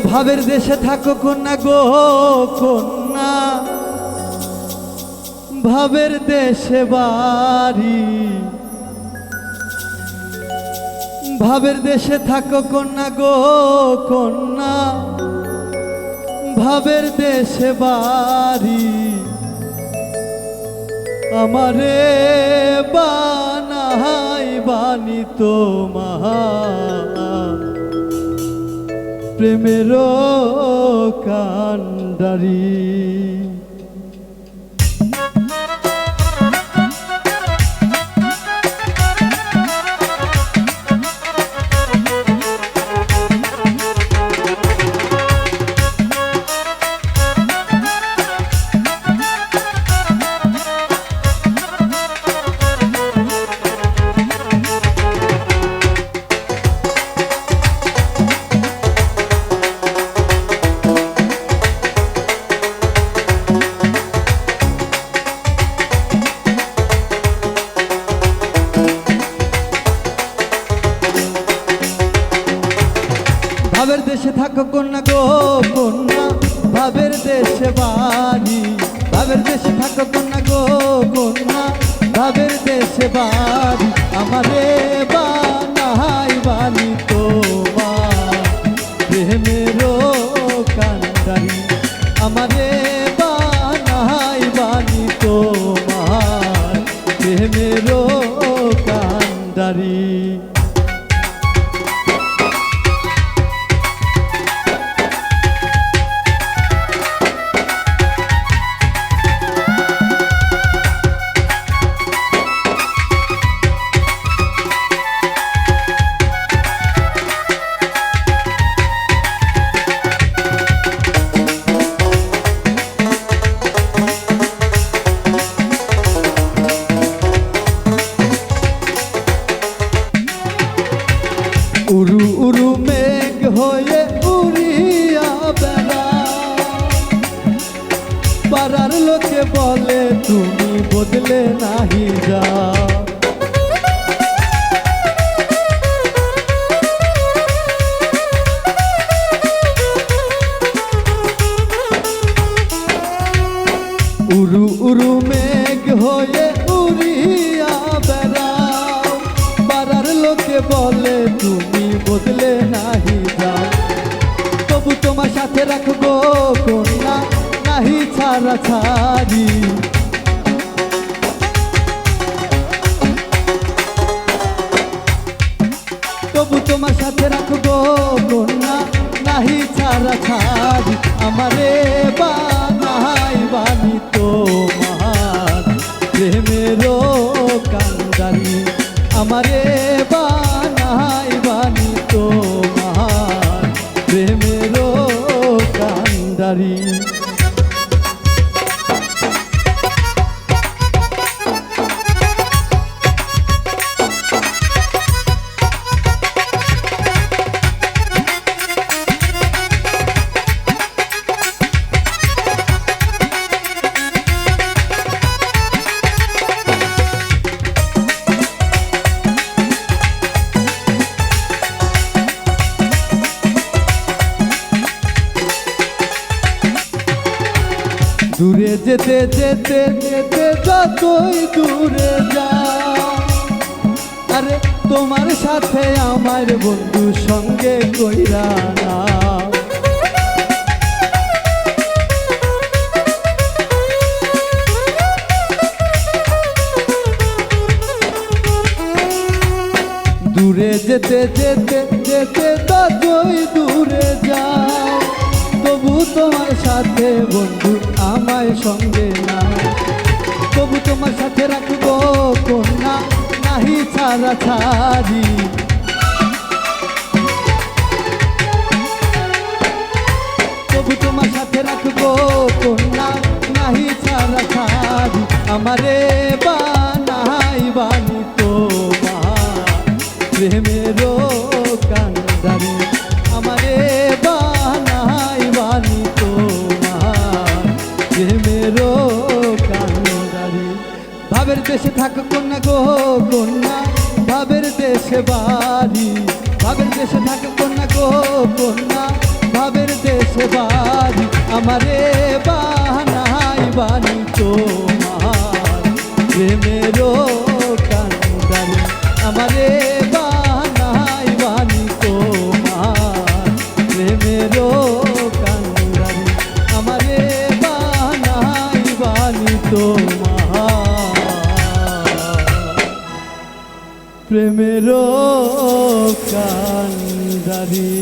ভাবের দেশে থাকো কন্যা গো কন্যা, ভাবের দেশে বাড়ি। ভাবের দেশে থাকো কন্যা গো কন্যা, ভাবের দেশে বাড়ি। আমারে বানাই বানি তোমার প্রেমের কান্ডারি। ভাবের দেশে থাকো কন্যা গো কন্যা, ভাবের দেশে বাড়ি। ভাবের দেশে থাকো কন্যা গো কন্যা, ভাবের দেশে বাড়ি। আমারে বানাই বানি তোমার প্রেমের কান্ডারি। আমারে বানাই বানি তোমার প্রেমের কান্ডারি। উরু উরু মেঘ হয়ে উড়িয়া বেড়া, পাড়ার লোকে বলে তুমি বদলে নাহি যা। উরু উরু মেঘ হয়ে উড়িয়া বেড়া, পাড়ার লোকে বলে তুমি বদলে নাহি যাও। তবু তোমার সাথে রাখবো কন্যা নাহি ছাড়া ছাড়ি। তবু তোমার সাথে রাখবো কন্যা নাহি ছাড়া ছাড়ি। আমারে বানাই বানি তোমার প্রেমের কান্ডারি। আমারে বানাই বানি তোমার প্রেমের কান্ডারি। দূরে যেতে যেতে যেতে যতই দূরে যা, আরে তোমার সাথে আমার বন্ধু সঙ্গে কইরা না। দূরে যেতে যেতে যেতে যতই দূরে যাও, তবু তোমার সাথে বন্ধু আমায় সঙ্গে না। তবু তোমার সাথে রাখবো কন্যা নাহি ছাড়া ছাড়ি। তবু তোমার সাথে রাখবো কন্যা নাহি ছাড়া ছাড়ি। আমারে বানাই বানি তোমার প্রেমের কান্ডারি। আমারে বানাই বানি তোমার প্রেমের কান্ডারি। ভাবের দেশে থাকো কন্যা গো কন্যা, ভাবের দেশে বাড়ি। ভাবের দেশে থাকো কন্যা গো কন্যা, ভাবের পথে বাড়ি আমারে বানাই বানি তোমার প্রেমেরও কান্ডারি আমারে বানাই বানি তোমার প্রেমেরও কান্ডারি আমারে বানাই বানি তোমার প্রেমেরও কান্ডারি।